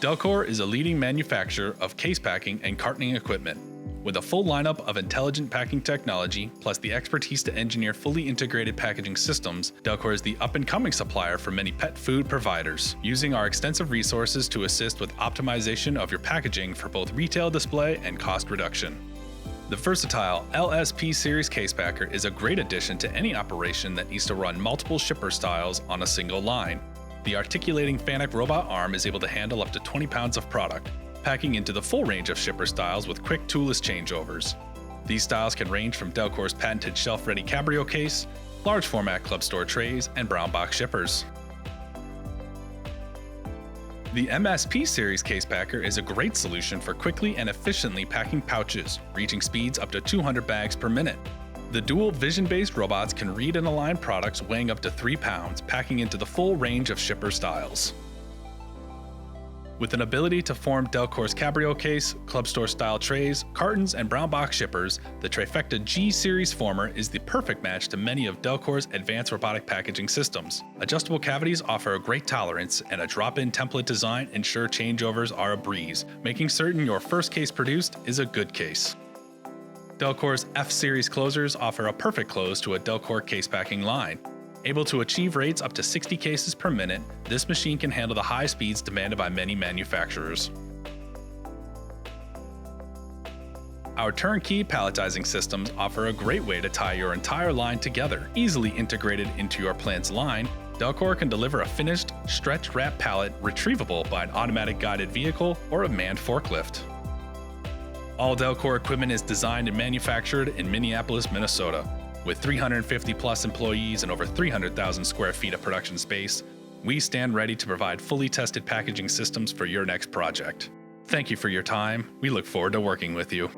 Delkor is a leading manufacturer of case packing and cartoning equipment. With a full lineup of intelligent packing technology, plus the expertise to engineer fully integrated packaging systems, Delkor is the up-and-coming supplier for many pet food providers, using our extensive resources to assist with optimization of your packaging for both retail display and cost reduction. The versatile LSP Series Case Packer is a great addition to any operation that needs to run multiple shipper styles on a single line. The articulating FANUC robot arm is able to handle up to 20 pounds of product, packing into the full range of shipper styles with quick toolless changeovers. These styles can range from Delkor's patented shelf-ready Cabrio case, large format club store trays, and brown box shippers. The MSP Series Case Packer is a great solution for quickly and efficiently packing pouches, reaching speeds up to 200 bags per minute. The dual vision-based robots can read and align products weighing up to 3 pounds, packing into the full range of shipper styles. With an ability to form Delkor's Cabrio case, club store style trays, cartons, and brown box shippers, the Trifecta G Series former is the perfect match to many of Delkor's advanced robotic packaging systems. Adjustable cavities offer a great tolerance, and a drop-in template design ensure changeovers are a breeze, making certain your first case produced is a good case. Delkor's F-Series closers offer a perfect close to a Delkor case packing line. Able to achieve rates up to 60 cases per minute, this machine can handle the high speeds demanded by many manufacturers. Our turnkey palletizing systems offer a great way to tie your entire line together. Easily integrated into your plant's line, Delkor can deliver a finished, stretch-wrap pallet retrievable by an automatic guided vehicle or a manned forklift. All Delkor equipment is designed and manufactured in Minneapolis, Minnesota. With 350-plus employees and over 300,000 square feet of production space, we stand ready to provide fully tested packaging systems for your next project. Thank you for your time. We look forward to working with you.